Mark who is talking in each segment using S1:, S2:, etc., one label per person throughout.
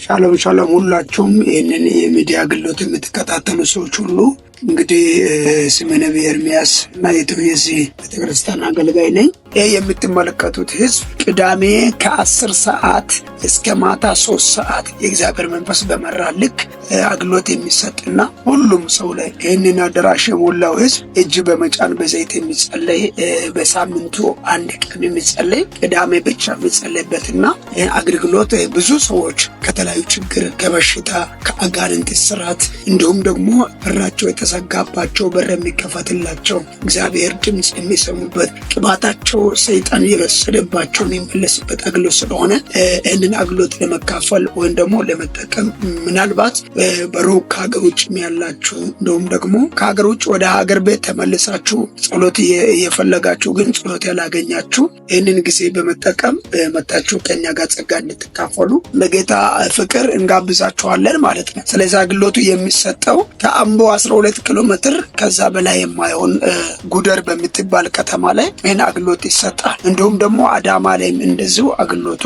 S1: ሻሎም ሻሎም ሁላችሁም ይህንን የሚዲያ አገልግሎት የምትከታተሉ ሰዎች ሁሉ እንግዲህ ስሜ ነብይ ኤርምያስ እና የዚህ ቤተክርስቲያን አገልጋይ ነኝ። ይህ የምትመለከቱት ህዝብ ቅዳሜ ከ10 ሰዓት እስከ ማታ 3 ሰዓት የእግዚአብሔር መንፈስ በመራ ልክ አገልግሎት የሚሰጥና ሁሉም ሰው ላይ ይህንን አዳራሽ የሞላው ህዝብ እጅ በመጫን በዘይት የሚጸለይ በሳምንቱ አንድ ቀን የሚጸለይ ቅዳሜ ብቻ የሚጸለይበትና አገልግሎት ብዙ ሰዎች ከተለያዩ ችግር ከበሽታ ከአጋንንት እስራት እንዲሁም ደግሞ በራቸው የተዘጋባቸው በር የሚከፈትላቸው እግዚአብሔር ድምፅ የሚሰሙበት ቅባታቸው ሰይጣን የወሰደባቸው የሚመለስበት አገልግሎት ስለሆነ ይህንን አገልግሎት ለመካፈል ወይም ደግሞ ለመጠቀም ምናልባት በሩቅ ከሀገር ውጭ ያላችሁ እንዲሁም ደግሞ ከሀገር ውጭ ወደ ሀገር ቤት ተመልሳችሁ ጸሎት እየፈለጋችሁ ግን ጸሎት ያላገኛችሁ ይህንን ጊዜ በመጠቀም መጣችሁ ከኛ ጋር ጸጋ እንድትካፈሉ በጌታ ፍቅር እንጋብዛችኋለን ማለት ነው። ስለዚህ አገልግሎቱ የሚሰጠው ከአምቦ 12 ኪሎ ሜትር ከዛ በላይ የማይሆን ጉደር በምትባል ከተማ ላይ ይህን አገልግሎት ይሰጣል። እንዲሁም ደግሞ አዳማ ላይም እንደዚሁ አገልግሎቱ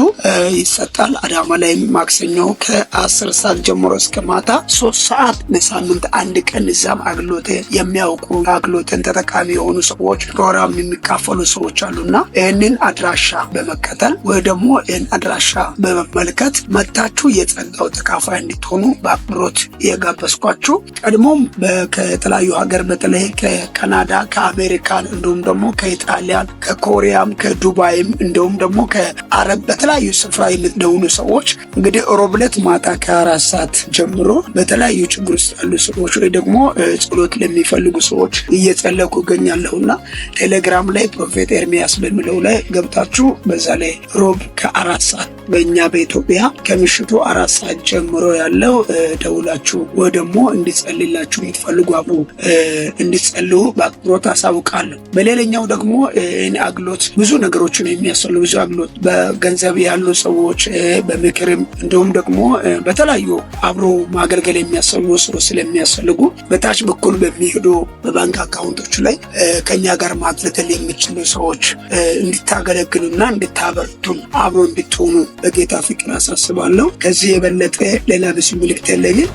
S1: ይሰጣል። አዳማ ላይም ማክሰኞ ከ10 ሰዓት ጀምሮ እስከ ማታ 3 ሰዓት በሳምንት አንድ ቀን እዛም አገልግሎት የሚያውቁ አገልግሎትን ተጠቃሚ የሆኑ ሰዎች ፕሮግራም የሚካፈሉ ሰዎች አሉና ይህንን አድራሻ በመከተል ወይ ደግሞ ይህን አድራሻ በመመልከት መታችሁ የጸጋው ተካፋይ እንድትሆኑ በአክብሮት የጋበዝኳችሁ። ቀድሞም ከተለያዩ ሀገር በተለይ ከካናዳ ከአሜሪካን እንዲሁም ደግሞ ከኢጣሊያን ከኮሪያም ከዱባይም እንዲሁም ደግሞ ከአረብ በተለያዩ ስፍራ የምትደውሉ ሰዎች እንግዲህ ሮብ ዕለት ማታ ከ4 ሰዓት ጀምሮ በተለያዩ ችግር ውስጥ ያሉ ሰዎች ወይ ደግሞ ጸሎት ለሚፈልጉ ሰዎች እየጸለይኩ እገኛለሁና ቴሌግራም ላይ ፕሮፌት ኤርምያስ በሚለው ላይ ገብታችሁ በዛ ላይ ሮብ ከ4 ሰዓት በእኛ በኢትዮጵያ ከምሽቱ 4 ሰዓት ጀምሮ ያለው ደውላችሁ ወይ ደግሞ እንዲጸልይላችሁ የምትፈልጉ አብሮ እንዲጸልዩ በአክብሮት አሳውቃለሁ። በሌላኛው ደግሞ እኔ አገልግሎት ብዙ ነገሮችን የሚያስፈልጉ ብዙ አገልግሎት በገንዘብ ያሉ ሰዎች በምክርም እንዲሁም ደግሞ በተለያዩ አብሮ ማገልገል የሚያስፈልጉ ሰዎች ስለሚያስፈልጉ በታች በኩል በሚሄዱ በባንክ አካውንቶች ላይ ከኛ ጋር ማገልገል የሚችሉ ሰዎች እንድታገለግሉና እንድታበርቱን አብሮ እንድትሆኑ በጌታ ፍቅር አሳስባለሁ። ከዚህ የበለጠ ሌላ ብዙ መልእክት የለኝም።